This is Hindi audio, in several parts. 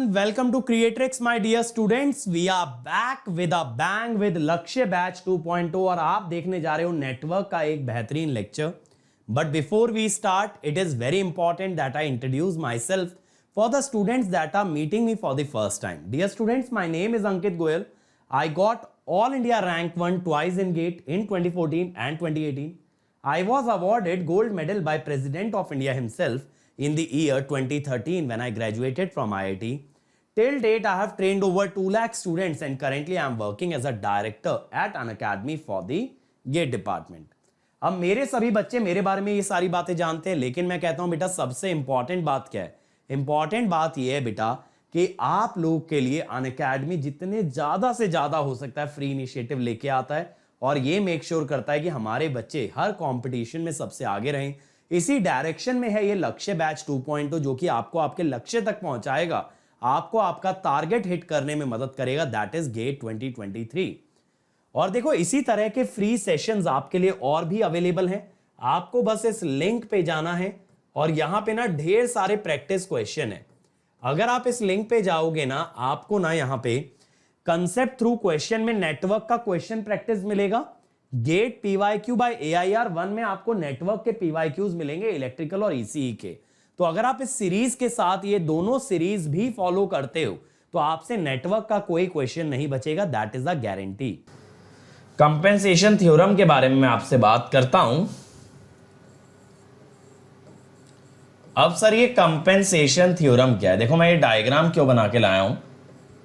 everyone, welcome to Creatrix my dear students. We are back with a bang with लक्ष्य बैच 2.0 और आप देखने जा रहे हो नेटवर्क का एक बेहतरीन lecture. But before we start, it is very important that I introduce myself for the students that are meeting me for the first time. Dear students, my name is Ankit Goyal. I got All India Rank 1 twice in GATE in 2014 and 2018. I was awarded gold medal by President of India himself in the year 2013 when I graduated from IIT. Till date, I have trained over 2 lakh students and currently I am working as a director at an academy for the GATE department. अब मेरे सभी बच्चे मेरे बारे में ये सारी बातें जानते हैं, लेकिन मैं कहता हूं बेटा सबसे इंपॉर्टेंट बात क्या है? इंपॉर्टेंट बात ये है बेटा कि आप लोग के लिए अनअकैडमी जितने ज्यादा से ज्यादा हो सकता है फ्री इनिशिएटिव लेके आता है और ये मेक श्योर करता है कि हमारे बच्चे हर कंपटीशन में सबसे आगे रहें. इसी डायरेक्शन में है ये लक्ष्य बैच 2.0 जो कि आपको आपके लक्ष्य तक पहुंचाएगा, आपको आपका टारगेट हिट करने में मदद करेगा, दैट इज गेट 2023. और देखो इसी तरह के फ्री सेशंस आपके लिए और भी अवेलेबल हैं. आपको बस इस लिंक पे जाना है और यहां पे ना ढेर सारे प्रैक्टिस क्वेश्चन है. अगर आप इस लिंक पे जाओगे ना, आपको ना यहां पे कंसेप्ट थ्रू क्वेश्चन में नेटवर्क का क्वेश्चन प्रैक्टिस मिलेगा. गेट PYQ बाय AIR 1 में आपको नेटवर्क के PYQs मिलेंगे इलेक्ट्रिकल और ECE के. तो अगर आप इस सीरीज के साथ ये दोनों सीरीज भी फॉलो करते हो तो आपसे नेटवर्क का कोई क्वेश्चन नहीं बचेगा, that is a guarantee. Compensation theorem के बारे में मैं आपसे बात करता हूं. अब सर ये कंपेंसेशन थ्योरम क्या है? देखो मैं ये डायग्राम क्यों बना के लाया हूं,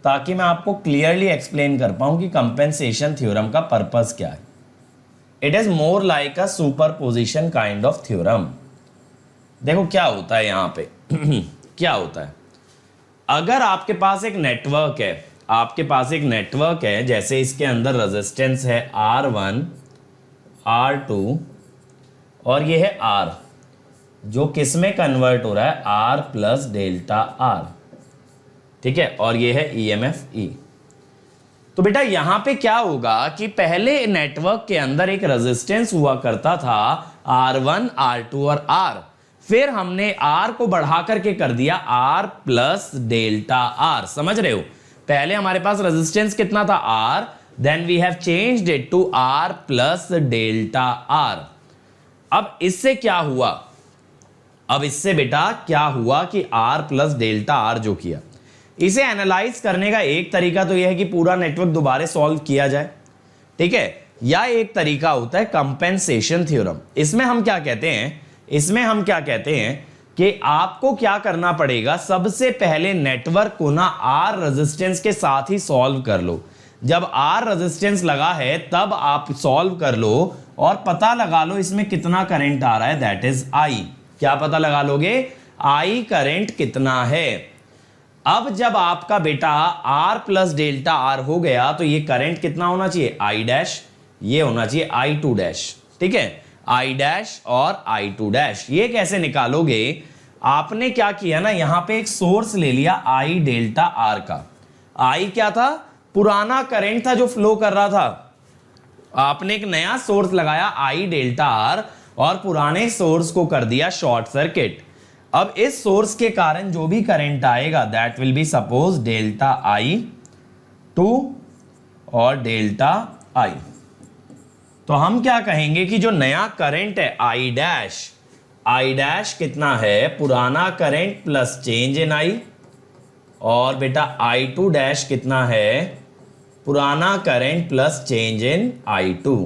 ताकि मैं आपको क्लियरली एक्सप्लेन कर पाऊं कि कंपेंसेशन थ्योरम का पर्पस क्या है. It is more like a superposition kind of theorem. देखो क्या होता है यहां पे क्या होता है, अगर आपके पास एक नेटवर्क है, आपके पास एक नेटवर्क है, जैसे इसके अंदर रेजिस्टेंस है R1 R2 और ये है R, जो किस में कन्वर्ट हो रहा है R प्लस डेल्टा R, ठीक है, और ये है EMF E. तो बेटा यहां पे क्या होगा कि पहले नेटवर्क के अंदर एक रेजिस्टेंस हुआ करता था R1 R2 और R, फिर हमने R को बढ़ा करके कर दिया R प्लस डेल्टा R. समझ रहे हो? पहले हमारे पास रेजिस्टेंस कितना था R, then we have changed it to R plus delta R. अब इससे क्या हुआ? अब इससे बेटा क्या हुआ कि R प्लस डेल्टा R जो किया, इसे एनालाइज करने का एक तरीका तो यह है कि पूरा नेटवर्क दोबारा सॉल्व किया जाए, ठीक है, या एक तरीका होता है कंपेंसेशन थ्योरम. इसमें हम क्या कहते हैं कि आपको क्या करना पड़ेगा, सबसे पहले नेटवर्क को ना R रेजिस्टेंस के साथ ही सॉल्व कर लो. जब R रेजिस्टेंस लगा है तब आप सॉल्व कर लो और पता लगा लो इसमें कितना करंट आ रहा है, दैट इज I. क्या पता लगा लोगे? I करंट कितना है. अब जब आपका बेटा R प्लस डेल्टा R हो गया तो ये करंट कितना होना चाहिए? I डैश, ये होना चाहिए I2 डैश, ठीक है, I डैश और I2 डैश. ये कैसे निकालोगे? आपने क्या किया ना, यहां पे एक सोर्स ले लिया I डेल्टा R का. I क्या था? पुराना करंट था जो फ्लो कर रहा था. आपने एक नया सोर्स लगाया I डेल्टा R और पुराने सोर्स को कर दिया शॉर्ट सर्किट. अब इस सोर्स के कारण जो भी करंट आएगा that will be suppose delta I2 और डेल्टा I. तो हम क्या कहेंगे कि जो नया करंट है I डैश कितना है? पुराना current plus change in I, और बेटा I2 डैश कितना है? पुराना current plus change in I2.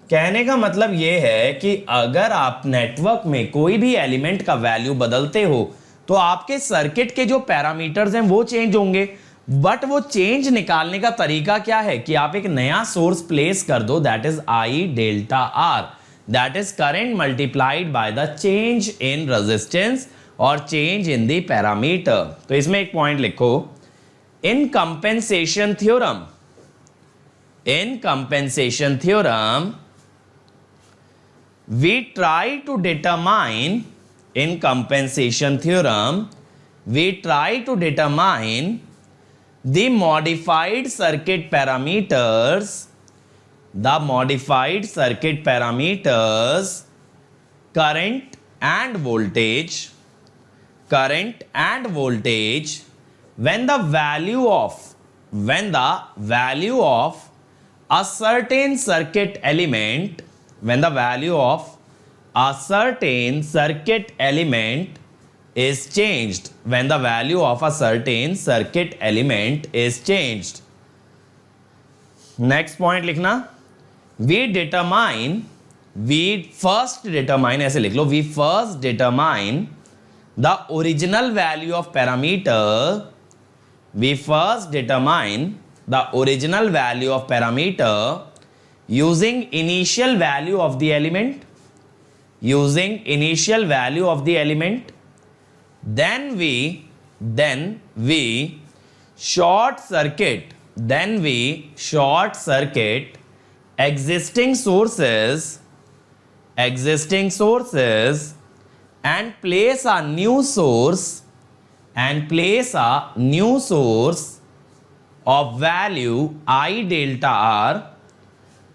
कहने का मतलब यह है कि अगर आप नेटवर्क में कोई भी एलिमेंट का वैल्यू बदलते हो तो आपके सर्किट के जो पैरामीटर्स हैं वो चेंज होंगे, बट वो चेंज निकालने का तरीका क्या है कि आप एक नया सोर्स प्लेस कर दो, that is I delta R, that is current multiplied by the change in resistance और चेंज इन द पैरामीटर. तो इसमें एक पॉइंट लिखो, in compensation theorem we try to determine the modified circuit parameters, current and voltage when the value of a certain circuit element, when the value of a certain circuit element is changed, when the value of a certain circuit element is changed. Next point लिखना, we first determine, ऐसे लिख लो, we first determine the original value of parameter, we first determine the original value of parameter using initial value of the element, using initial value of the element. Then we short circuit existing sources and place a new source of value I delta R,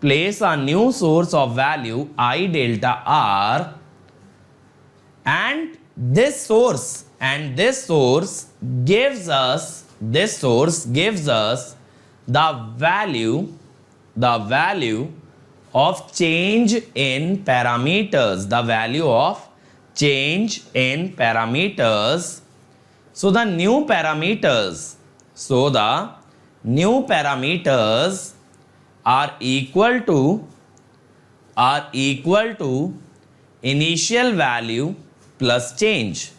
place a new source of value I delta R, and this source gives us the value of change in parameters, the value of change in parameters. So the new parameters are equal to initial value plus change,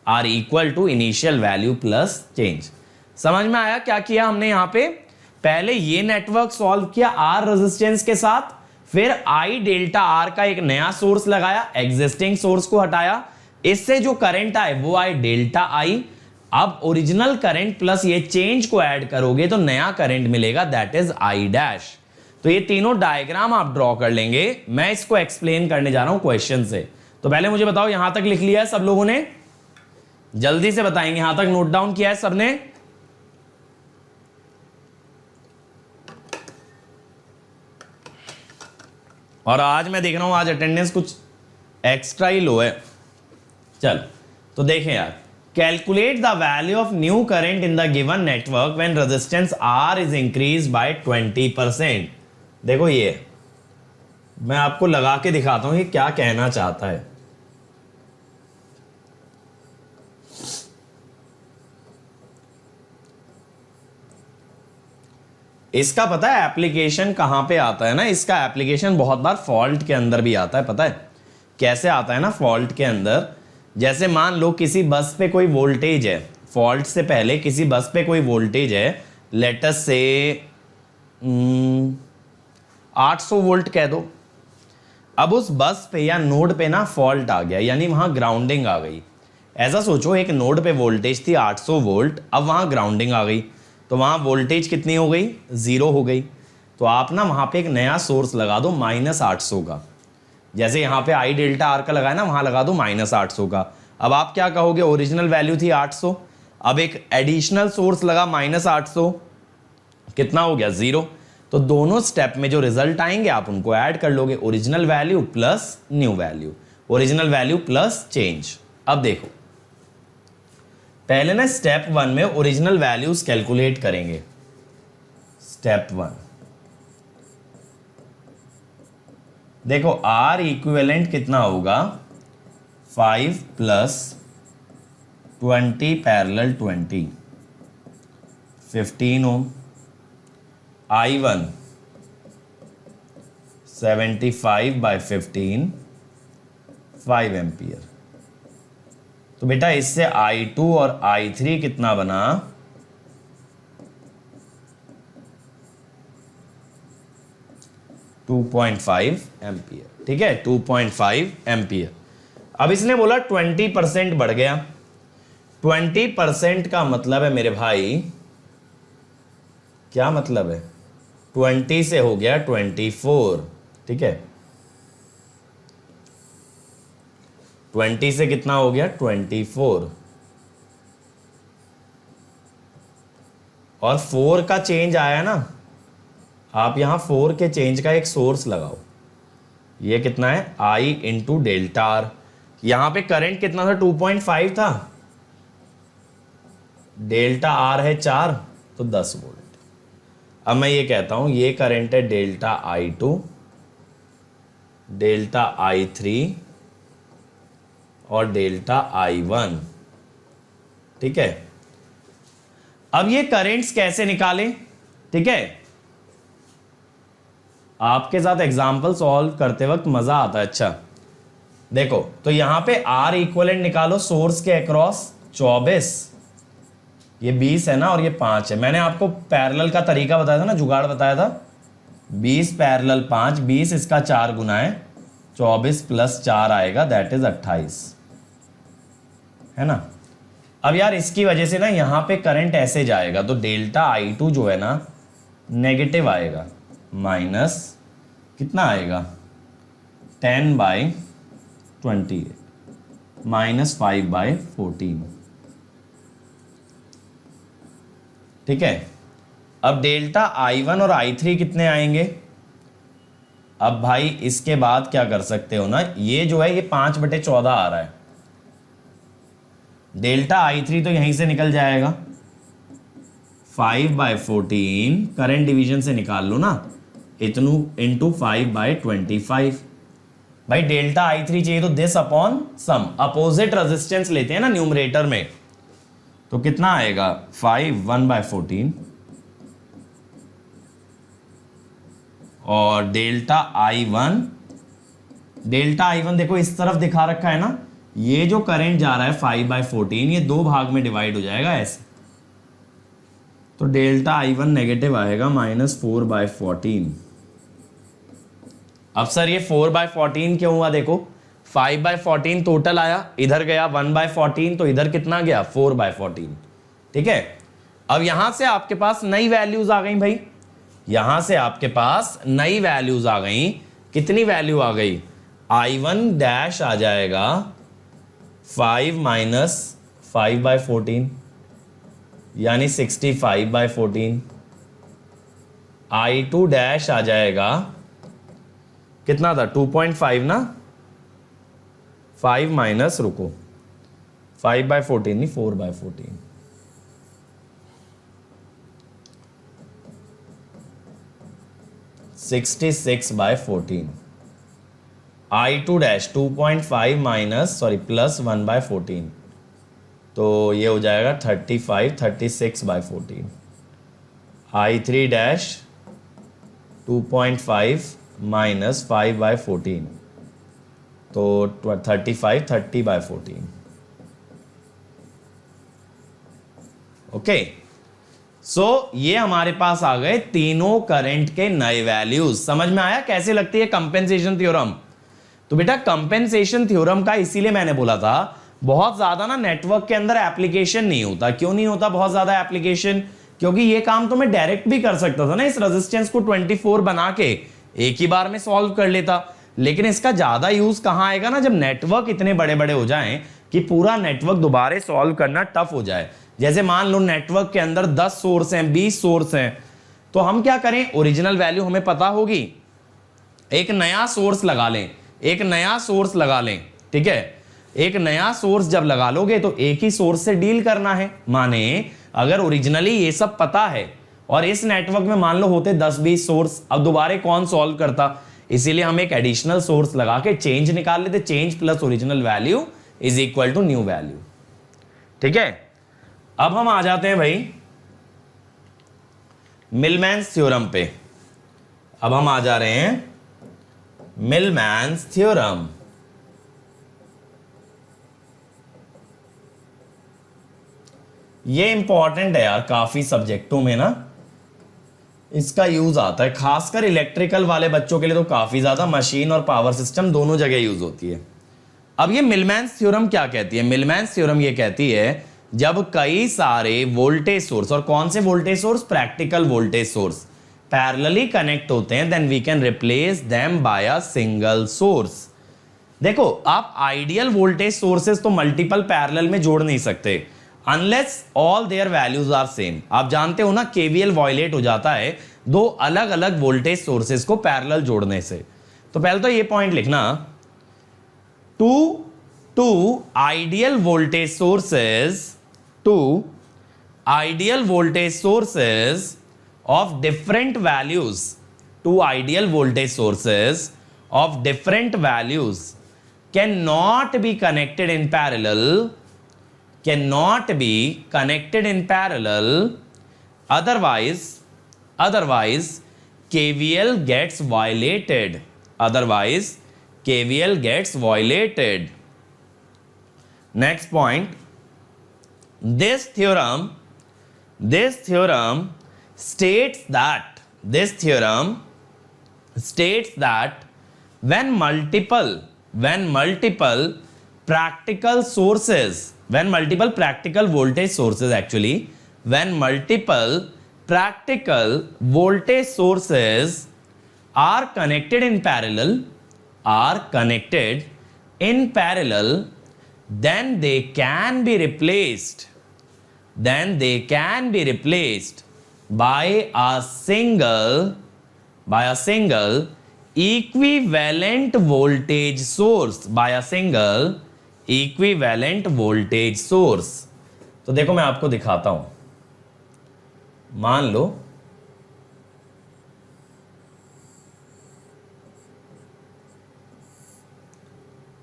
are equal to initial value plus change. समझ में आया क्या किया हमने यहां पे? पहले ये नेटवर्क सॉल्व किया R रेजिस्टेंस के साथ, फिर I डेल्टा R का एक नया सोर्स लगाया, एग्जिस्टिंग सोर्स को हटाया, इससे जो करंट आए वो आए डेल्टा I. अब ओरिजिनल करंट प्लस ये चेंज को ऐड करोगे तो नया करंट मिलेगा, दैट इज I डैश. तो ये तीनों डायग्राम आप ड्रॉ कर लेंगे. मैं इसको एक्सप्लेन करने जा रहा हूं क्वेश्चन से. तो पहले मुझे बताओ यहां तक लिख लिया है सब लोगों ने? जल्दी से बताएंगे, यहां तक नोट डाउन किया है सबने? और आज मैं देख रहा हूं आज अटेंडेंस कुछ एक्स्ट्रा ही लो है. चल तो देखें यार, calculate the value of new current in the given network when resistance R is increase by 20%. देखो ये मैं आपको लगा के दिखाता हूं ये क्या कहना चाहता है. इसका पता है एप्लीकेशन कहां पे आता है ना? इसका एप्लीकेशन बहुत बार फॉल्ट के अंदर भी आता है. पता है कैसे आता है ना? फॉल्ट के अंदर, जैसे मान लो किसी बस पे कोई वोल्टेज है, फॉल्ट से पहले किसी बस पे कोई वोल्टेज है, लेट अस से 800 वोल्ट कह दो. अब उस बस पे या नोड पे ना फॉल्ट आ गया, यानी वहां ग्राउंडिंग आ गई. ऐसा सोचो एक नोड पे वोल्टेज थी 800 वोल्ट, अब वहां ग्राउंडिंग आ गई, तो वहां वोल्टेज कितनी हो गई? 0 हो गई. तो आप ना वहां पे एक नया सोर्स लगा दो -800 का. जैसे यहां पे I डेल्टा R का लगाया ना, वहां लगा दो -800 का. अब आप क्या कहोगे? ओरिजिनल वैल्यू थी 800, अब एक एडिशनल सोर्स लगा -800, कितना हो गया? 0. तो दोनों स्टेप में जो रिजल्ट आएंगे आप उनको ऐड कर लोगे, original value plus new value, original value plus change. अब देखो पहले ना स्टेप 1 में ओरिजिनल वैल्यूज कैलकुलेट करेंगे. स्टेप 1 देखो R इक्विवेलेंट कितना होगा? 5 + 20 पैरेलल 20 15 ओम. I1 75/15 5 ampere. तो बेटा इससे I2 और I3 कितना बना? 2.5 एम्पियर. ठीक है, 2.5 एम्पियर. अब इसने बोला 20% बढ़ गया. 20% का मतलब है मेरे भाई, क्या मतलब है? 20 से हो गया 24. ठीक है, 20 से कितना हो गया? 24. और 4 का चेंज आया ना, आप यहां 4 के चेंज का एक सोर्स लगाओ. ये कितना है? I into delta R. यहां पे करंट कितना था? 2.5 था. डेल्टा आर है 4 तो 10 वोल्ट। अब मैं ये कहता हूं ये करंट है डेल्टा I2, डेल्टा I3 और डेल्टा I1, ठीक है। अब ये करंट्स कैसे निकालें, ठीक है। आपके साथ एग्जांपल सॉल्व करते वक्त मजा आता है। अच्छा देखो, तो यहां पे R इक्विवेलेंट निकालो सोर्स के अक्रॉस 24, ये 20 है ना और ये 5 है। मैंने आपको पैरेलल का तरीका बताया था ना, जुगाड़ बताया था। 20 पैरेलल 5, 20 इसका 4 गुना है, 24 प्लस 4 आएगा, दैट इज 28, है ना। अब यार इसकी वजह से ना यहां पे करंट ऐसे जाएगा, तो डेल्टा I2 जो है ना नेगेटिव आएगा, माइनस कितना आएगा 10/28 माइनस 5/14, ठीक है। अब डेल्टा I1 और I3 कितने आएंगे। अब भाई इसके बाद क्या कर सकते हो ना, ये जो है ये 5/14 आ रहा है, डेल्टा I3 तो यहीं से निकल जाएगा, 5/14 करंट डिवीजन से निकाल लो ना, इतनू इंटू 5/25। भाई डेल्टा I3 चाहिए तो this upon sum, opposite resistance लेते हैं ना न्यूमरेटर में, तो कितना आएगा 5 1/14 और डेल्टा I1, डेल्टा I1 देखो इस तरफ दिखा रखा है ना, ये जो करंट जा रहा है 5/14 ये 2 भाग में डिवाइड हो जाएगा ऐसे, तो डेल्टा I1 नेगेटिव आएगा -4/14। अब सर ये 4/14 क्यों हुआ, देखो 5/14 टोटल आया, इधर गया 1/14, तो इधर कितना गया 4/14, ठीक है। अब यहां से आपके पास नई वैल्यूज आ गई भाई, यहां से आपके पास नई वैल्यूज आ गई, कितनी वैल्यू आ गई, I1 डैश आ जाएगा 5 माइनस 5/14 यानी 65/14, I2 डैश आ जाएगा कितना था 2.5 ना, 5 माइनस रुको 5/14 नहीं 4/14, (66/14) I2 डैश 2.5 माइनस प्लस 1/14, तो ये हो जाएगा 36/14। I3 डैश 2.5 माइनस 5/14, तो 30/14। ओके, सो ये हमारे पास आ गए तीनों करंट के नए वैल्यूज। समझ में आया कैसे लगती है कंपेंसेशन थ्योरम। तो बेटा कंपेंसेशन थ्योरम का इसीलिए मैंने बोला था बहुत ज्यादा ना नेटवर्क के अंदर एप्लीकेशन नहीं होता। क्यों नहीं होता बहुत ज्यादा एप्लीकेशन, क्योंकि ये काम तो मैं डायरेक्ट भी कर सकता था ना, इस रेजिस्टेंस को 24 बना के एक ही बार में सॉल्व कर लेता, लेकिन इसका ज्यादा यूज कहां आएगा ना, जब नेटवर्क इतने बड़े बड़े हो जाएं कि पूरा नेटवर्क दोबारा सॉल्व करना टफ हो जाए। जैसे मान लो नेटवर्क के अंदर 10 सोर्स हैं, 20 सोर्स हैं, तो हम क्या करें, ओरिजिनल वैल्यू हमें पता होगी, एक नया सोर्स लगा लें, एक नया सोर्स लगा लें, ठीक है। एक नया सोर्स जब लगा लोगे तो एक ही सोर्स से डील करना है। माने अगर ओरिजिनली ये सब पता है और इस नेटवर्क में मान लो होते 10-20 सोर्स, अब दोबारा कौन सॉल्व करता, इसीलिए हम एक एडिशनल सोर्स लगा के चेंज निकाल लेते, change plus original value is equal to new value, ठीक है। अब हम आ जाते हैं भाई मिलमैन्स थ्योरम पे। अब हम आ जा रहे हैं मिलमैन्स थ्योरम। ये इंपॉर्टेंट है यार, काफी सब्जेक्टों में ना इसका यूज आता है, खासकर इलेक्ट्रिकल वाले बच्चों के लिए तो काफी ज्यादा, मशीन और पावर सिस्टम दोनों जगह यूज होती है। अब ये मिलमैन्स थ्योरम क्या कहती है, मिलमैन्स थ्योरम ये कहती है जब कई सारे वोल्टेज सोर्स, और कौन से voltage source, practical voltage source parallelly connect होते हैं, then we can replace them by a single source. देखो आप आइडियल वोल्टेज सोर्सेस तो मल्टीपल पैरेलल में जोड़ नहीं सकते unless all their values are same. आप जानते हो ना केवीएल वायलेट हो जाता है दो अलग अलग वोल्टेज सोर्सेस को पैरेलल जोड़ने से। तो पहले तो ये पॉइंट लिखना, two ideal voltage sources, two ideal voltage sources of different values, two ideal voltage sources of different values cannot be connected in parallel, cannot be connected in parallel, otherwise KVL gets violated, otherwise KVL gets violated. Next point, this theorem states that when multiple practical sources, when multiple practical voltage sources, actually when multiple practical voltage sources are connected in parallel, then they can be replaced by a single equivalent voltage source, by a single equivalent voltage source. तो देखो मैं आपको दिखाता हूं, मान लो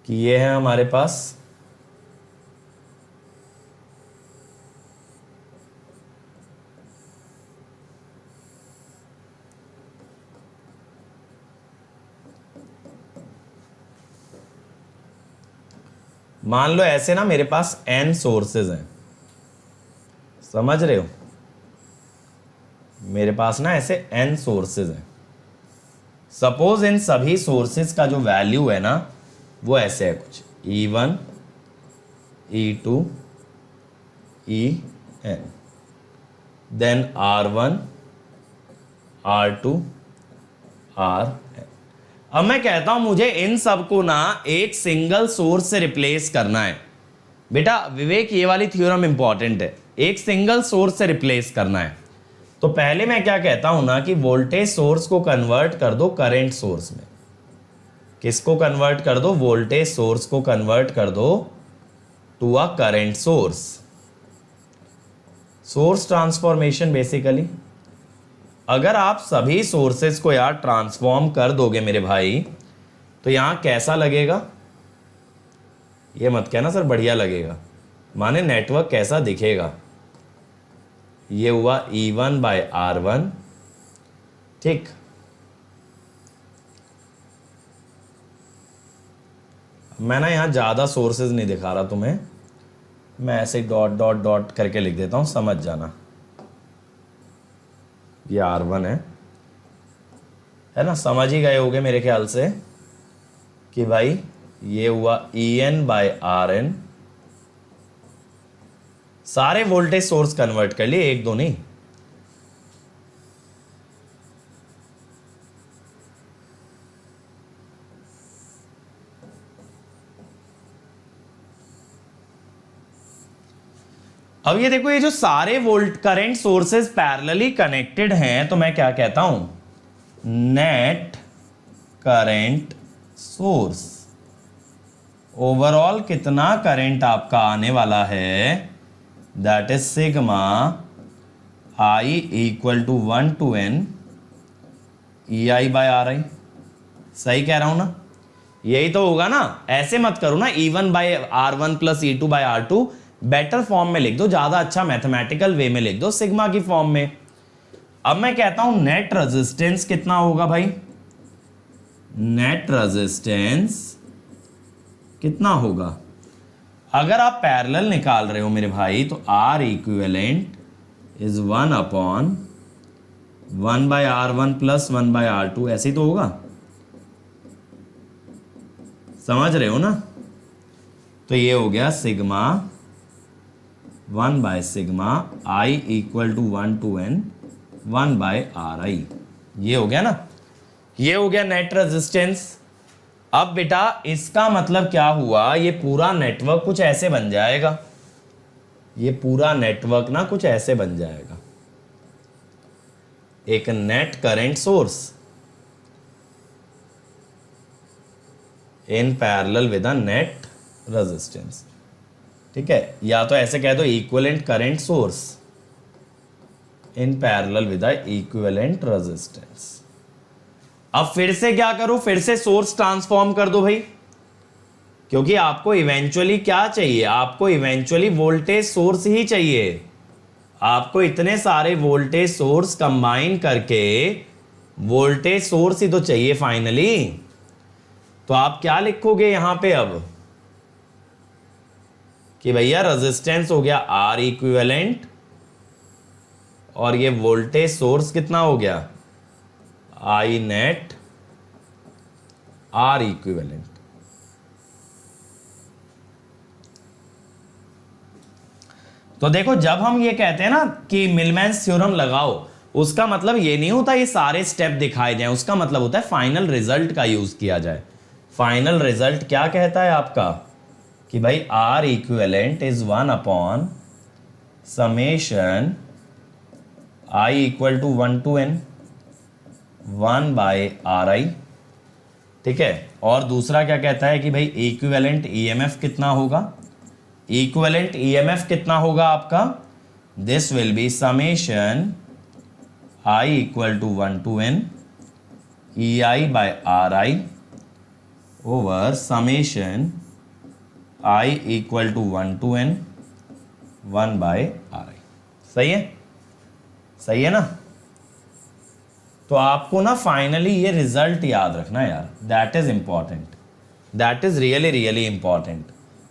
कि ये है हमारे पास मान लो ऐसे ना मेरे पास n सोर्सेज हैं, समझ रहे हो, मेरे पास ना ऐसे n सोर्सेज हैं। सपोज इन सभी सोर्सेज का जो वैल्यू है ना वो ऐसे है कुछ E1 E2 En, then R1 R2 Rn। अब मैं कहता हूं मुझे इन सबको ना एक सिंगल सोर्स से रिप्लेस करना है। बेटा विवेक ये वाली थ्योरम इंपॉर्टेंट है, एक सिंगल सोर्स से रिप्लेस करना है। तो पहले मैं क्या कहता हूं ना कि वोल्टेज सोर्स को कन्वर्ट कर दो करंट सोर्स में। किसको कन्वर्ट कर दो? वोल्टेज सोर्स को कन्वर्ट कर दो to a current source. Source transformation basically. अगर आप सभी सोर्सेस को यार ट्रांसफॉर्म कर दोगे मेरे भाई तो यहां कैसा लगेगा? ये मत कहना सर बढ़िया लगेगा, माने नेटवर्क कैसा दिखेगा। ये हुआ E1 बाय R1, ठीक। मैं ना यहां ज्यादा सोर्सेज नहीं दिखा रहा तुम्हें, मैं ऐसे डॉट डॉट डॉट करके लिख देता हूं, समझ जाना। ये R1 है ना, समझ ही गए होगे मेरे ख्याल से कि भाई ये हुआ En बाय Rn। सारे वोल्टेज सोर्स कन्वर्ट कर लिए, एक दो नहीं। अब ये देखो, ये जो सारे volt current sources parallelly connected हैं, तो मैं क्या कहता हूं? Net current source. ओवरऑल कितना करंट आपका आने वाला है? That is sigma I equal to 1 to n EI by RI। सही कह रहा हूं ना? यही तो होगा ना। ऐसे मत करो ना, E1 by R1 plus E2 by R2। Better form में लिख दो, ज्यादा अच्छा मैथमेटिकल वे में लिख दो, सिग्मा की फॉर्म में। अब मैं कहता हूं नेट रेजिस्टेंस कितना होगा भाई? नेट रेजिस्टेंस कितना होगा? अगर आप पैरेलल निकाल रहे हो मेरे भाई तो R equivalent is 1 upon 1 by R1 plus 1 by R2, ऐसे ही तो होगा, समझ रहे हो ना? तो ये हो गया sigma 1 by sigma I equal to 1 to n 1 by RI। ये हो गया ना, ये हो गया नेट रेजिस्टेंस। अब बेटा इसका मतलब क्या हुआ? ये पूरा नेटवर्क कुछ ऐसे बन जाएगा, ये पूरा नेटवर्क ना कुछ ऐसे बन जाएगा। एक net current source in parallel with a net resistance, ठीक है। या तो ऐसे कह दो equivalent current source in parallel with the equivalent resistance. अब फिर से क्या करूं, फिर से सोर्स ट्रांसफॉर्म कर दो भाई, क्योंकि आपको इवेंचुअली क्या चाहिए, आपको इवेंचुअली वोल्टेज सोर्स ही चाहिए। आपको इतने सारे वोल्टेज सोर्स कंबाइन करके वोल्टेज सोर्स ही तो चाहिए फाइनली। तो आप क्या लिखोगे यहां पे अब कि भैया रेजिस्टेंस हो गया आर इक्विवेलेंट और ये वोल्टेज सोर्स कितना हो गया आई नेट आर इक्विवेलेंट। तो देखो जब हम ये कहते हैं ना कि मिलमैन्स थ्योरम लगाओ, उसका मतलब ये नहीं होता ये सारे स्टेप दिखाए जाएं, उसका मतलब होता है फाइनल रिजल्ट का यूज किया जाए। फाइनल रिजल्ट क्या कहता है आपका कि भाई R equivalent is 1 upon summation I equal to 1 to n 1 by R I. ठीक है, और दूसरा क्या कहता है कि भाई इक्विवेलेंट ईएमएफ कितना होगा, इक्विवेलेंट ईएमएफ कितना होगा आपका, this will be summation I equal to 1 to n E I by R I over summation I equal to 1 to n 1 by R I. सही है, सही है ना। तो आपको ना फाइनली ये रिजल्ट याद रखना यार, that is important, that is really really important.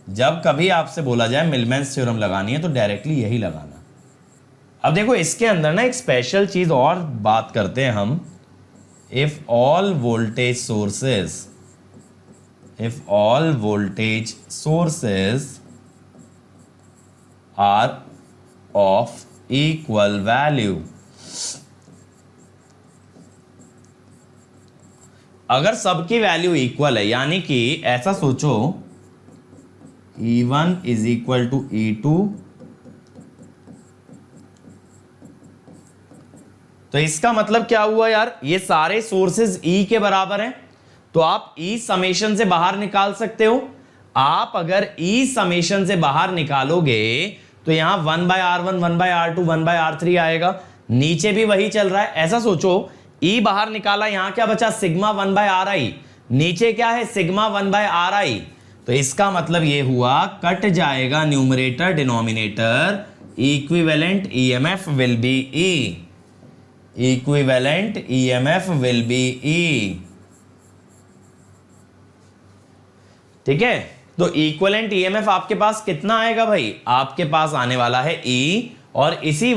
जब कभी आपसे बोला जाए मिलमैन्स थ्योरम लगानी है तो डायरेक्टली यही लगाना। अब देखो इसके अंदर ना एक स्पेशल चीज और बात करते हैं हम, if all voltage sources, if all voltage sources are of equal value, अगर सबकी वैल्यू इक्वल है, यानी कि ऐसा सोचो E1 is equal to E2, तो इसका मतलब क्या हुआ यार, ये सारे सोर्सेज E के बराबर हैं, तो आप E समेशन से बाहर निकाल सकते हो। आप अगर E समेशन से बाहर निकालोगे तो यहां 1 by R1 1 by R2 1 bye R3 आएगा, नीचे भी वही चल रहा है। ऐसा सोचो E बाहर निकाला, यहां क्या बचा सिग्मा 1 बाय आर आई, नीचे क्या है सिग्मा 1 बाय आर आई। तो इसका मतलब ये हुआ कट जाएगा numerator denominator, equivalent EMF will be E, equivalent EMF will be E। ठीक है, तो इक्विवेलेंट ईएमएफ आपके पास कितना आएगा भाई, आपके पास आने वाला है E, और इसी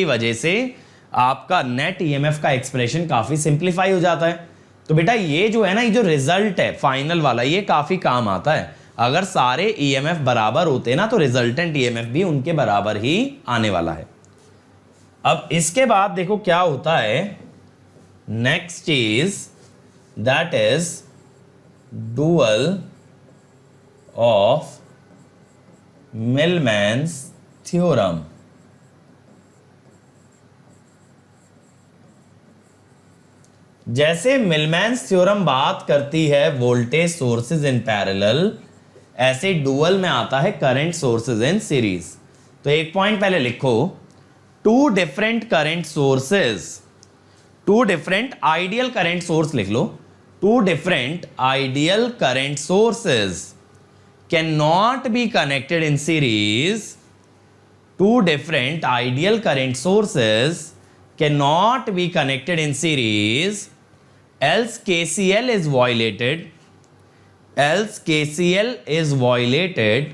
वजह से आपका नेट ईएमएफ का एक्सप्रेशन काफी सिंप्लीफाई हो जाता है। तो बेटा ये जो है ना, ये जो रिजल्ट है फाइनल वाला, ये काफी काम आता है। अगर सारे ईएमएफ बराबर होते ना तो रिजल्टेंट ईएमएफ भी उनके बराबर ही आने वाला है। अब इसके बाद देखो क्या होता है, नेक्स्ट चीज that is dual of Millman's theorem. जैसे मिलमैन्स थ्योरम बात करती है वोल्टेज सोर्सेज इन पैरेलल, ऐसे डुअल में आता है करंट सोर्सेज इन सीरीज। तो एक पॉइंट पहले लिखो, two different current sources, two different ideal current source लिख लो, two different ideal current sources can not be connected in series, two different ideal current sources cannot be connected in series, else KCL is violated, else KCL is violated,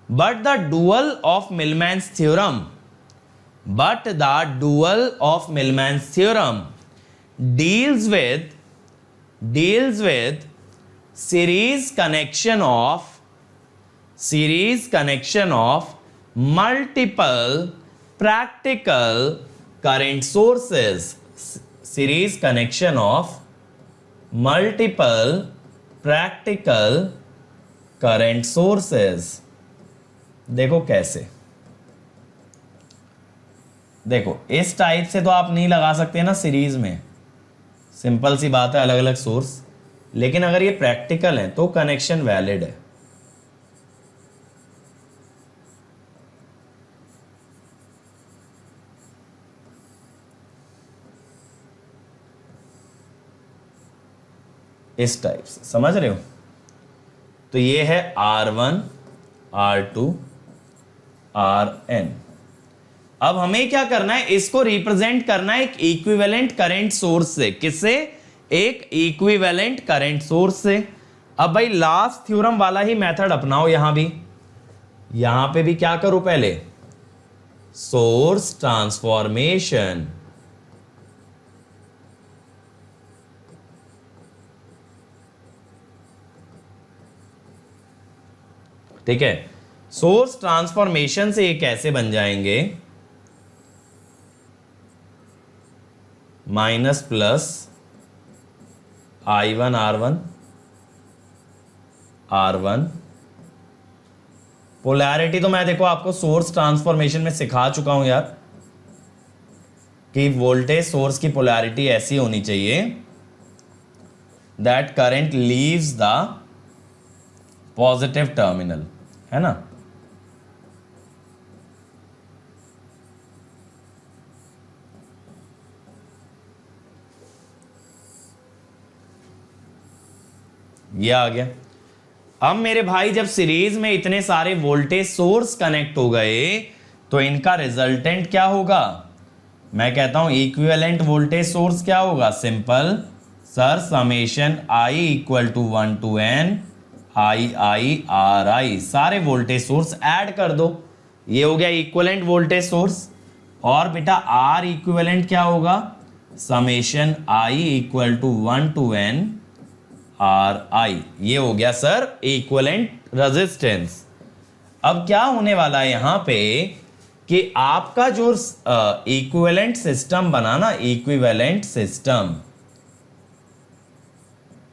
but the dual of Millman's theorem, but the dual of Millman's theorem deals with series connection of multiple practical current sources, series connection of multiple practical current sources। देखो कैसे, देखो इस टाइप से तो आप नहीं लगा सकते ना सीरीज में, सिंपल सी बात है, अलग अलग सोर्स। लेकिन अगर ये प्रैक्टिकल है तो कनेक्शन वैलिड है। इस टाइप से, समझ रहे हो? तो ये है R1 R2 Rn। अब हमें क्या करना है, इसको रिप्रेजेंट करना है एक इक्विवेलेंट करंट सोर्स से। किससे? एक इक्विवेलेंट करंट सोर्स से। अब भाई लास्ट थ्योरम वाला ही मेथड अपनाओ यहां पे भी क्या करो, पहले सोर्स ट्रांसफॉर्मेशन। ठीक है, सोर्स ट्रांसफॉर्मेशन से ये कैसे बन जाएंगे, minus plus I1 R1 R1। Polarity तो मैं देखो आपको सोर्स ट्रांसफॉर्मेशन में सिखा चुका हूं यार, कि वोल्टेज सोर्स की पोलैरिटी ऐसी होनी चाहिए that current leaves the positive terminal, है ना? ये आ गया। अब मेरे भाई जब सीरीज में इतने सारे वोल्टेज सोर्स कनेक्ट हो गए तो इनका रिजल्टेंट क्या होगा? मैं कहता हूं इक्विवेलेंट वोल्टेज सोर्स क्या होगा? Simple sir, summation I equal to 1 to n I RI, सारे वोल्टेज सोर्स ऐड कर दो, ये हो गया इक्विवेलेंट वोल्टेज सोर्स। और बेटा R इक्विवेलेंट क्या होगा? Summation I equal to 1 to n RI, ये हो गया सर इक्विवेलेंट रेजिस्टेंस। अब क्या होने वाला है यहां पे कि आपका जो इक्विवेलेंट सिस्टम बना ना, इक्विवेलेंट सिस्टम,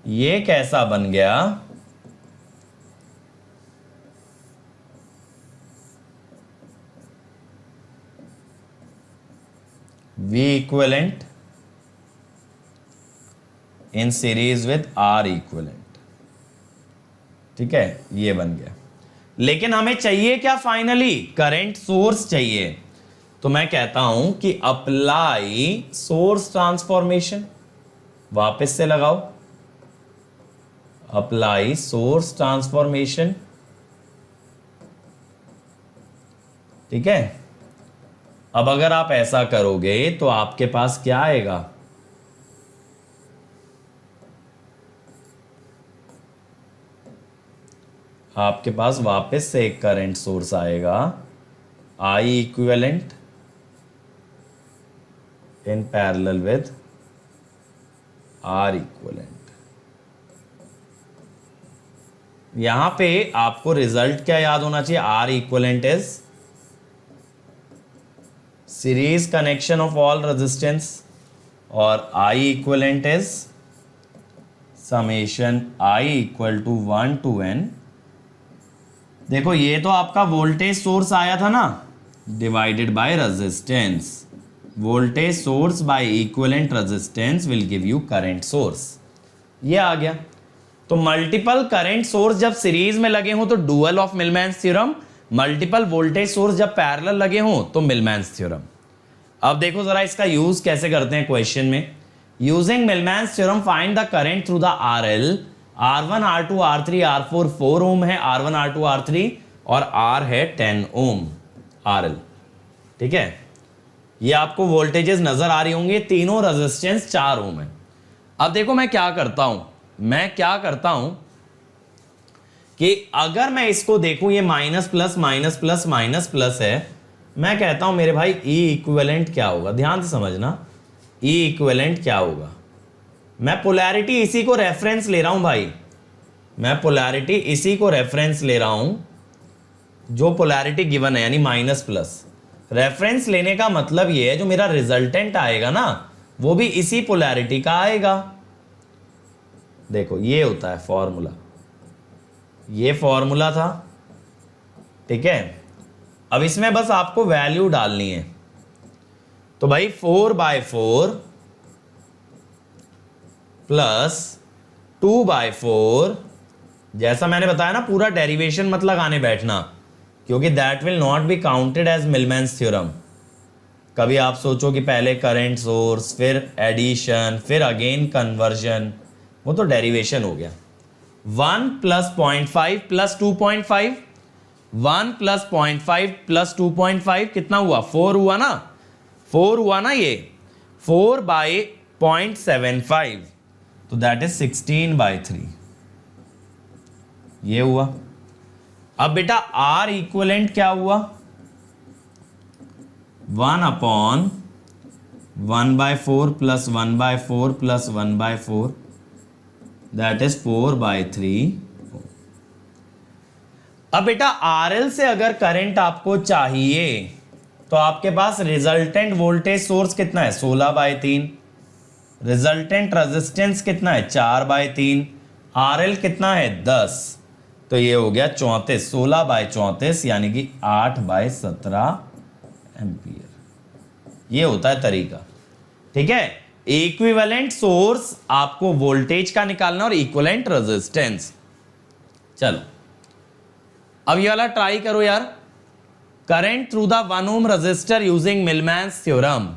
ये कैसा बन गया? V equivalent in series with R equivalent. ठीक है, ये बन गया। लेकिन हमें चाहिए क्या फाइनली? करंट सोर्स चाहिए। तो मैं कहता हूं कि अप्लाई सोर्स ट्रांसफॉर्मेशन, वापस से लगाओ, अप्लाई सोर्स ट्रांसफॉर्मेशन। ठीक है, अब अगर आप ऐसा करोगे तो आपके पास क्या आएगा? आपके पास वापस से एक करंट सोर्स आएगा, I equivalent in parallel with R equivalent. यहां पे आपको रिजल्ट क्या याद होना चाहिए? R equivalent is series connection of all resistance, और I equivalent is summation I equal to 1 to n। देखो ये तो आपका वोल्टेज सोर्स आया था ना, divided by resistance. Voltage source by equivalent resistance will give you current source, ये आ गया। तो मल्टीपल करंट सोर्स जब सीरीज में लगे हों तो dual of Millman's theorem, multiple voltage source जब पैरेलल लगे हों तो मिलमैन्स थ्योरम। अब देखो जरा इसका यूज कैसे करते हैं क्वेश्चन में। Using Millman's theorem find the current through the RL। R1 R2 R3 R4 4 ohm है, R1 R2 R3, और R है 10 ओम RL। ठीक है, ये आपको वोल्टेजेस नजर आ रही होंगी, तीनों रेजिस्टेंस 4 ओम है। अब देखो मैं क्या करता हूं कि अगर मैं इसको देखूं, ये minus plus minus plus minus plus है, मैं कहता हूं मेरे भाई E इक्विवेलेंट क्या होगा? ध्यान से समझना, E इक्विवेलेंट क्या होगा? मैं पोलैरिटी इसी को रेफरेंस ले रहा हूं भाई, मैं पोलैरिटी इसी को रेफरेंस ले रहा हूं जो पोलैरिटी गिवन है, यानी माइनस प्लस। रेफरेंस लेने का मतलब ये है जो मेरा रिजल्टेंट आएगा ना, वो भी इसी पोलैरिटी का आएगा। देखो ये होता है फॉर्मूला, ये फॉर्मूला था। ठीक है, अब इसमें बस आपको वैल्यू डालनी है। तो भाई 4/4 प्लस 2/4, जैसा मैंने बताया ना, पूरा डेरिवेशन मत लगाने बैठना, क्योंकि that will not be counted as Millman's theorem. कभी आप सोचो कि पहले करंट सोर्स, फिर एडिशन, फिर अगेन कन्वर्जन, वो तो डेरिवेशन हो गया। 1 प्लस 0.5 प्लस 2.5, 1 प्लस 0.5 प्लस 2.5 कितना हुआ? 4 हुआ ना, 4 हुआ ना, ये 4 बाई 0.75, तो दैट इज 16/3 ये हुआ। अब बेटा आर इक्वलेंट क्या हुआ? 1/1/4 प्लस 1/4 प्लस 1/4, दैट इज 4/3। अब बेटा आरएल से अगर करंट आपको चाहिए तो आपके पास रिजल्टेंट वोल्टेज सोर्स कितना है? 16/3। रिजल्टेंट रेजिस्टेंस कितना है? 4/3। आरएल कितना है? 10। तो ये हो गया 34, 16/34 यानी कि 8/17 एम्पियर। ये होता है तरीका, ठीक है। इक्विवेलेंट सोर्स आपको वोल्टेज का निकालना और इक्विवेलेंट रेजिस्टेंस। चलो अब ये वाला ट्राई करो यार। Current through the 1 ohm resistor using Millman's theorem.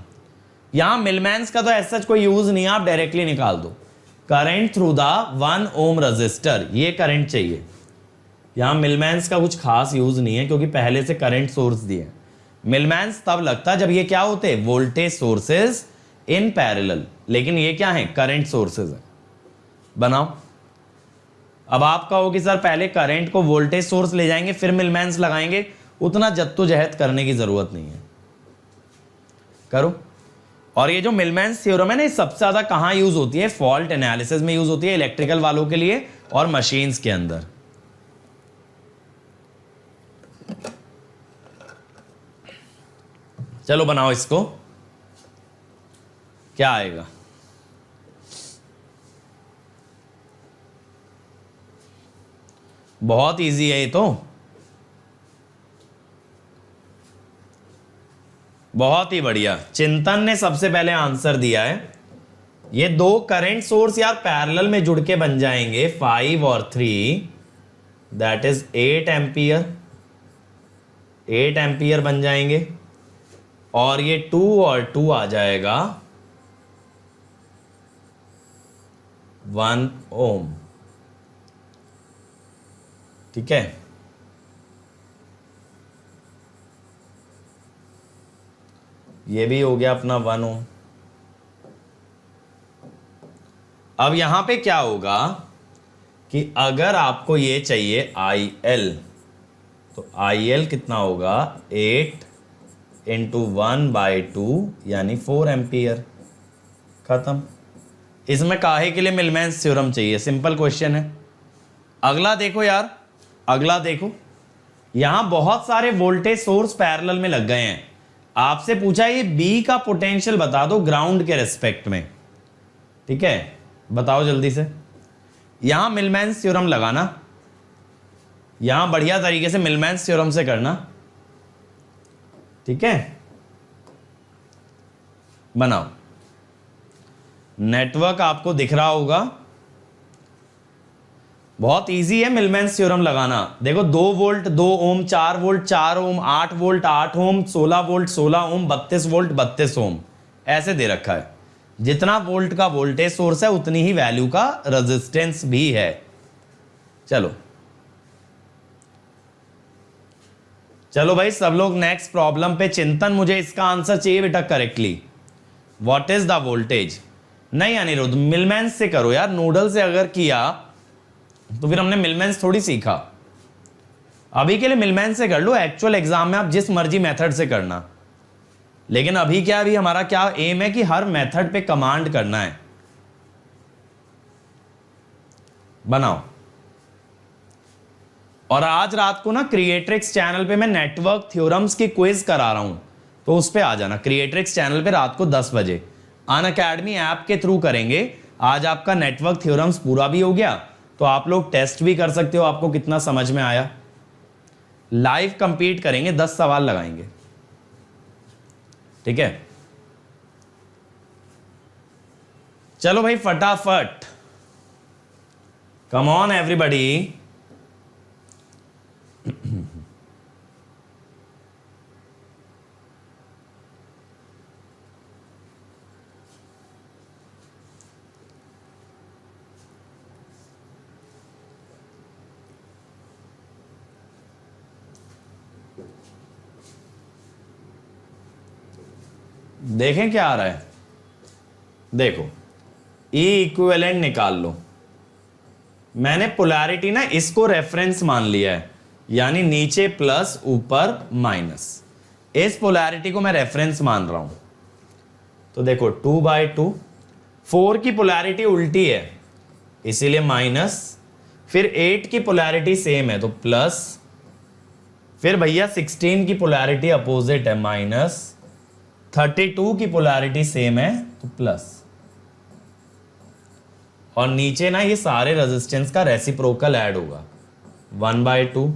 यहां मिलमैन्स का तो ऐसा कोई यूज नहीं है, आप डायरेक्टली निकाल दो। Current through the 1 ohm resistor, ये करंट चाहिए। यहां मिलमैन्स का कुछ खास यूज नहीं है क्योंकि पहले से करंट सोर्स दिए। मिलमैन्स तब लगता जब ये क्या होते? वोल्टेज सोर्सेज इन पैरेलल, लेकिन ये क्या है? करंट सोर्सेज है। बनाओ। अब आप कहोगे सर पहले करंट को वोल्टेज सोर्स ले जाएंगे फिर मिलमैन्स लगाएंगे, उतना जद्दोजहद करने की जरूरत नहीं है, करो। और ये जो मिलमैन्स थ्योरम है ना, ये सबसे ज्यादा कहां यूज होती है? फॉल्ट एनालिसिस में यूज होती है, इलेक्ट्रिकल वालों के लिए और मशीन्स के अंदर। चलो बनाओ इसको, क्या आएगा? बहुत इजी है ये तो, बहुत ही बढ़िया। चिंतन ने सबसे पहले आंसर दिया है। ये दो करंट सोर्स यार पैरेलल में जुड़ के बन जाएंगे 5 और 3, दैट इज 8 एम्पियर। 8 एम्पियर बन जाएंगे और ये 2 और 2 आ जाएगा 1 ओम, ठीक है। ये भी हो गया अपना 1 ओम। अब यहां पे क्या होगा कि अगर आपको ये चाहिए IL, तो IL कितना होगा? 8 इंटू 1/2 यानी 4 एम्पियर। खत्म। इसमें काहे के लिए मिलमैन्स थ्योरम चाहिए? सिंपल क्वेश्चन है। अगला देखो यार, अगला देखो, यहां बहुत सारे वोल्टेज सोर्स पैरेलल में लग गए हैं। आपसे पूछा ये बी का पोटेंशियल बता दो ग्राउंड के रेस्पेक्ट में, ठीक है। बताओ जल्दी से। यहां मिलमैन्स थ्योरम लगाना, यहां बढ़िया तरीके से मिलमैन्स थ्योरम से करना, ठीक है। बनाओ। नेटवर्क आपको दिख रहा होगा, बहुत इजी है मिलमैन्स थ्योरम लगाना। देखो 2 वोल्ट 2 ओम, 4 वोल्ट 4 ओम, 8 वोल्ट 8 ओम, 16 वोल्ट 16 ओम, 32 वोल्ट 32 ओम, ऐसे दे रखा है। जितना वोल्ट का वोल्टेज सोर्स है उतनी ही वैल्यू का रेजिस्टेंस भी है। चलो चलो भाई सब लोग नेक्स्ट प्रॉब्लम पे। चिंतन मुझे इसका आंसर चाहिए बेटा correctly. What is the voltage? नहीं अनिरुद्ध, मिलमैन्स से करो यार। नोडल से अगर किया तो फिर हमने मिलमैन्स थोड़ी सीखा। अभी के लिए मिलमैन्स से कर लो, एक्चुअल एग्जाम में आप जिस मर्जी मेथड से करना। लेकिन अभी क्या, अभी हमारा क्या एम है कि हर मेथड पे कमांड करना है। बनाओ। और आज रात को ना क्रिएट्रिक्स चैनल पे मैं नेटवर्क थ्योरम्स की क्विज करा रहा हूं, तो उस पे आ जाना। क्रिएट्रिक्स चैनल पे रात को 10 बजे अनअकैडमी ऐप के थ्रू करेंगे। आज आपका नेटवर्क थ्योरम्स पूरा भी हो गया, तो आप लोग टेस्ट भी कर सकते हो आपको कितना समझ में आया। लाइव कंपीट करेंगे, 10 सवाल लगाएंगे, ठीक है। चलो भाई फटाफट, कम ऑन एवरीबॉडी। देखें क्या आ रहा है, देखो E इक्विवेलेंट निकाल लो। मैंने पोलैरिटी ना इसको रेफरेंस मान लिया है, यानी नीचे प्लस ऊपर माइनस, इस पोलैरिटी को मैं रेफरेंस मान रहा हूं। तो देखो 2/2, 4 की पोलैरिटी उल्टी है इसीलिए माइनस, फिर 8 की पोलैरिटी सेम है तो प्लस, फिर भैया 16 की पोलैरिटी अपोजिट है माइनस, 32 की पोलैरिटी सेम है तो प्लस, और नीचे ना ये सारे रेजिस्टेंस का रेसिप्रोकल ऐड होगा, 1/2,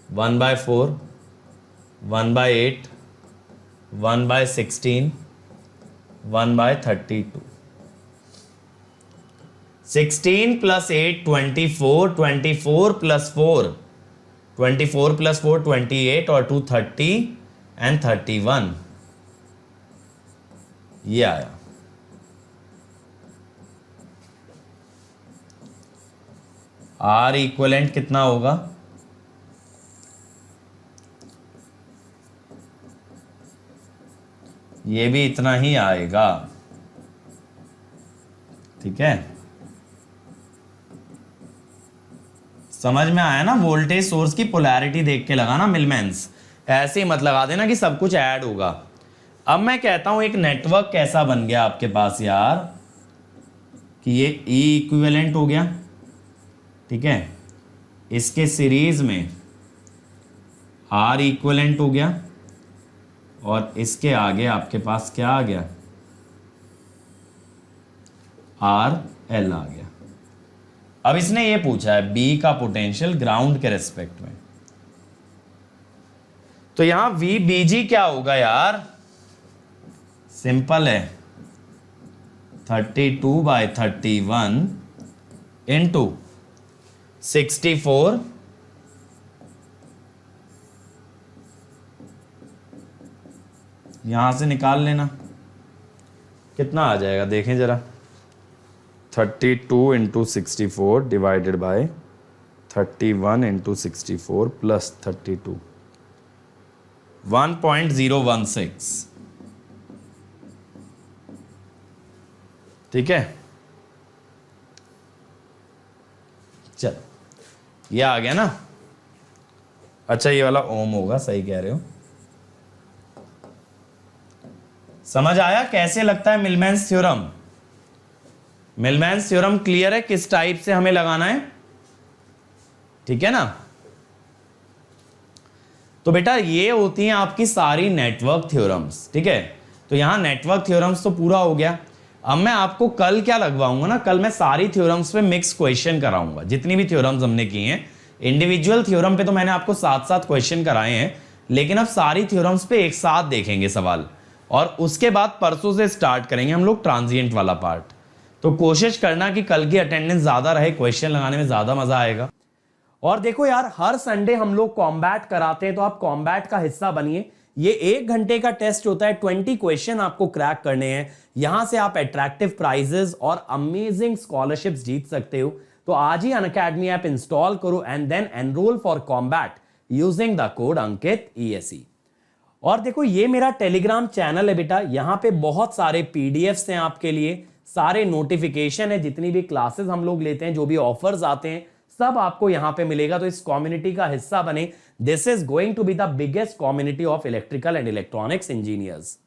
1/4, 1/8, 1/16, 1/32। 16 + 8 24, 24 + 4 24 + 4 28 और 2 30 एंड 31, ये आया। R इक्विवेलेंट कितना होगा, ये भी इतना ही आएगा, ठीक है। समझ में आया ना, वोल्टेज सोर्स की पोलैरिटी देख के लगाना मिलमेंस, ऐसे ही मत लगा देना कि सब कुछ ऐड होगा। अब मैं कहता हूं एक नेटवर्क कैसा बन गया आपके पास यार, कि ये E इक्विवेलेंट हो गया, ठीक है, इसके सीरीज में R इक्विवेलेंट हो गया, और इसके आगे आपके पास क्या आ गया, RL आ गया। अब इसने ये पूछा है B का पोटेंशियल ग्राउंड के रेस्पेक्ट में, तो यहां VBG क्या होगा यार, सिंपल है 32/31 इंटू 64 यहां से निकाल लेना, कितना आ जाएगा देखें जरा, 32 × 64 डिवाइडेड बाय 31 × 64 प्लस 32, 1.016, ठीक है। चल ये आ गया ना, अच्छा ये वाला ओम होगा, सही कह रहे हो। समझ आया कैसे लगता है मिलमैन्स थ्योरम। मिलमैन्स थ्योरम क्लियर है किस टाइप से हमें लगाना है, ठीक है ना। तो बेटा ये होती हैं आपकी सारी नेटवर्क थ्योरम्स, ठीक है। तो यहां नेटवर्क थ्योरम्स तो पूरा हो गया। अब मैं आपको कल क्या लगवाऊंगा ना, कल मैं सारी थ्योरम्स पे मिक्स क्वेश्चन कराऊंगा, जितनी भी थ्योरम्स हमने की हैं। इंडिविजुअल थ्योरम पे तो मैंने आपको 7-7 क्वेश्चन कराए हैं, लेकिन अब सारी थ्योरम्स पे एक साथ देखेंगे सवाल, और उसके बाद परसों से स्टार्ट करेंगे हम लोग ट्रांजिएंट वाला पार्ट। तो कोशिश करना कि कल की अटेंडेंस ज्यादा रहे, क्वेश्चन लगाने में ज्यादा मजा आएगा। और देखो यार, हर संडे हम लोग कॉम्बैट कराते हैं, तो आप कॉम्बैट का हिस्सा बनिए। ये 1 घंटे का टेस्ट होता है, 20 क्वेश्चन आपको क्रैक करने हैं। यहां से आप अट्रैक्टिव प्राइजेस और अमेजिंग स्कॉलरशिप्स जीत सकते हो। तो आज ही अनअकैडमी ऐप इंस्टॉल करो and then enrol for combat using the code Ankit ESE। और देखो ये मेरा टेलीग्राम चैनल है बेटा, यहां पे बहुत सारे पीडीएफ्स हैं आपके लिए, सारे नोटिफिकेशन है, जितनी भी क्लासेस हम लोग लेते हैं, जो भी ऑफर्स आते हैं, सब आपको यहां पे मिलेगा। तो इस कम्युनिटी का हिस्सा बने। This is going to be the biggest community of electrical and electronics engineers.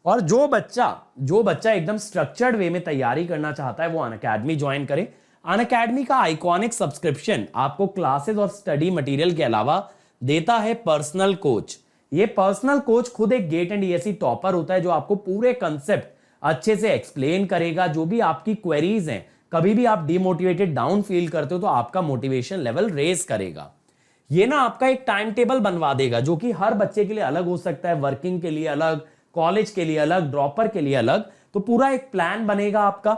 और जो बच्चा एकदम स्ट्रक्चर्ड वे में तैयारी करना चाहता है वो अनअकैडमी ज्वाइन करे। अनअकैडमी का आइकॉनिक सब्सक्रिप्शन आपको क्लासेस और स्टडी मटेरियल के अलावा देता है पर्सनल कोच। ये पर्सनल कोच खुद एक गेट एंड ESE टॉपर होता है, जो आपको पूरे कंसेप्ट अच्छे से एक्सप्लेन करेगा। जो भी आपकी क्वेरीज हैं, कभी भी आप डिमोटिवेटेड डाउन फील करते हो तो आपका मोटिवेशन लेवल रेज करेगा। ये ना आपका एक टाइम टेबल बनवा देगा, जो कि हर बच्चे के लिए अलग हो सकता है, वर्किंग के लिए अलग, कॉलेज के लिए अलग, ड्रॉपर के लिए अलग। तो पूरा एक प्लान बनेगा आपका।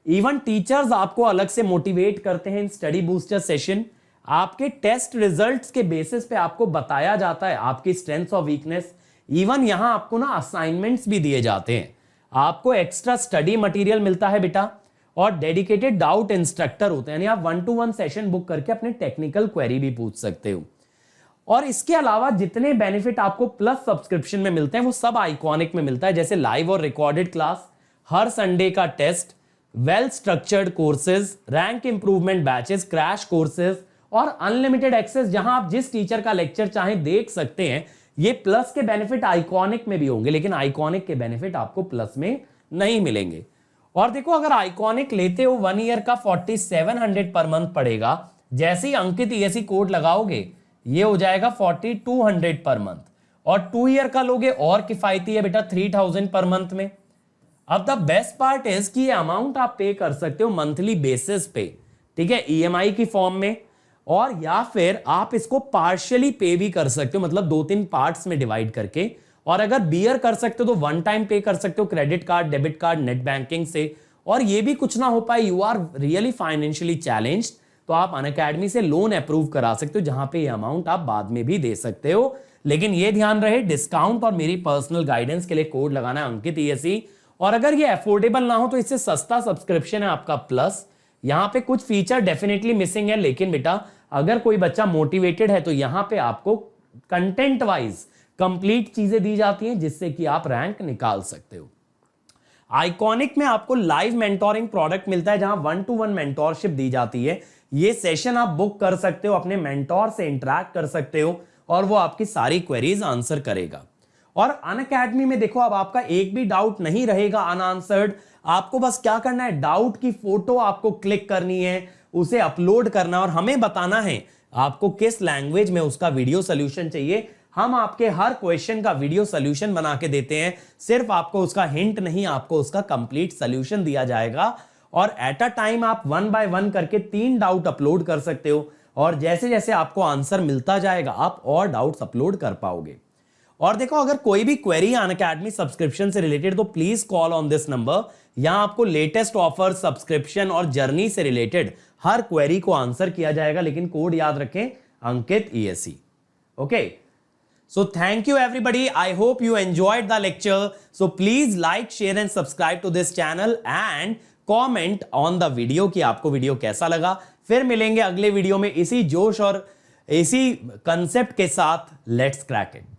इवन टीचर्स आपको अलग से मोटिवेट करते हैं इन स्टडी बूस्टर सेशन। आपके टेस्ट रिजल्ट्स के बेसिस पे आपको बताया जाता है आपकी स्ट्रेंथ्स और वीकनेस। इवन यहां आपको ना असाइनमेंट्स भी दिए जाते हैं, आपको एक्स्ट्रा स्टडी मटेरियल मिलता है बेटा, और डेडिकेटेड डाउट इंस्ट्रक्टर होते हैं, यानी आप 1-to-1 सेशन बुक करके अपने टेक्निकल क्वेरी भी पूछ सकते हो। और इसके अलावा जितने बेनिफिट आपको प्लस सब्सक्रिप्शन में मिलते हैं वो सब आइकॉनिक में मिलता है, जैसे लाइव और रिकॉर्डेड क्लास, हर संडे का test, well structured courses, rank improvement batches, crash courses और अनलिमिटेड एक्सेस, जहां आप जिस टीचर का लेक्चर चाहें देख सकते हैं। ये प्लस के बेनिफिट आइकॉनिक में भी होंगे, लेकिन आइकॉनिक के बेनिफिट आपको प्लस में नहीं मिलेंगे। और देखो, अगर आइकॉनिक लेते हो 1 ईयर का 4700 पर मंथ पड़ेगा। जैसे ही अंकित ESE कोड लगाओगे ये हो जाएगा 4200 पर मंथ, और 2 ईयर का लोगे और किफायती है बेटा 3000 पर मंथ में। अब द बेस्ट पार्ट इज कि ये अमाउंट आप पे कर सकते हो मंथली बेसिस पे, ठीक है, EMI की फॉर्म में, और या फिर आप इसको पार्शियली पे भी कर सकते हो, मतलब 2-3 पार्ट्स में डिवाइड करके। और अगर बियर कर सकते हो तो 1 टाइम पे कर सकते हो credit card, debit card, net banking से। और ये भी कुछ ना हो पाए, you are really financially challenged, तो आप अनअकैडमी से लोन अप्रूव करा सकते हो, जहां पे ये अमाउंट आप बाद में भी दे सकते हो। लेकिन ये ध्यान रहे, डिस्काउंट और मेरी पर्सनल गाइडेंस के लिए कोड लगाना है अंकित ESE। और अगर ये अफोर्डेबल ना हो तो इससे सस्ता सब्सक्रिप्शन है आपका प्लस। यहां पे कुछ फीचर डेफिनेटली मिसिंग है, लेकिन बेटा अगर कोई बच्चा मोटिवेटेड है तो यहां पे आपको कंटेंट वाइज कंप्लीट चीजें दी जाती हैं, जिससे कि आप रैंक निकाल सकते हो। आइकॉनिक में आपको लाइव मेंटोरिंग प्रोडक्ट मिलता है, जहां 1-to-1 मेंटोरशिप दी जाती है। ये सेशन आप बुक कर सकते हो, अपने मेंटोर से इंटरैक्ट कर सकते हो, और वो आपकी सारी क्वेरीज आंसर करेगा। और अनअकैडमी में देखो, अब आपका एक भी डाउट नहीं रहेगा अनआंसर्ड। आपको बस क्या करना है, डाउट की फोटो आपको क्लिक करनी है, उसे अपलोड करना और हमें बताना है आपको किस लैंग्वेज में उसका वीडियो सोल्यूशन चाहिए। हम आपके हर क्वेश्चन का वीडियो सोल्यूशन बना के देते हैं। सिर्फ आपको उसका हिंट नहीं, आपको उसका कंप्लीट सोल्यूशन दिया जाएगा। और एट अ टाइम आप 1 बाय 1 करके 3 डाउट अपलोड कर सकते हो, और जैसे जैसे आपको आंसर मिलता जाएगा आप और डाउट्स अपलोड कर पाओगे। और देखो, अगर कोई भी क्वेरी अनअकैडमी सब्सक्रिप्शन से रिलेटेड तो please call on this number. यहां आपको लेटेस्ट ऑफर, सब्सक्रिप्शन और जर्नी से रिलेटेड हर क्वेरी को आंसर किया जाएगा, लेकिन कोड याद रखें, अंकित ESE। Okay, so thank you everybody. I hope you enjoyed the lecture. So please like, share and subscribe to this channel and comment on the video कि आपको वीडियो कैसा लगा। फिर मिलेंगे अगले वीडियो में इसी जोश और इसी कंसेप्ट के साथ। Let's crack it.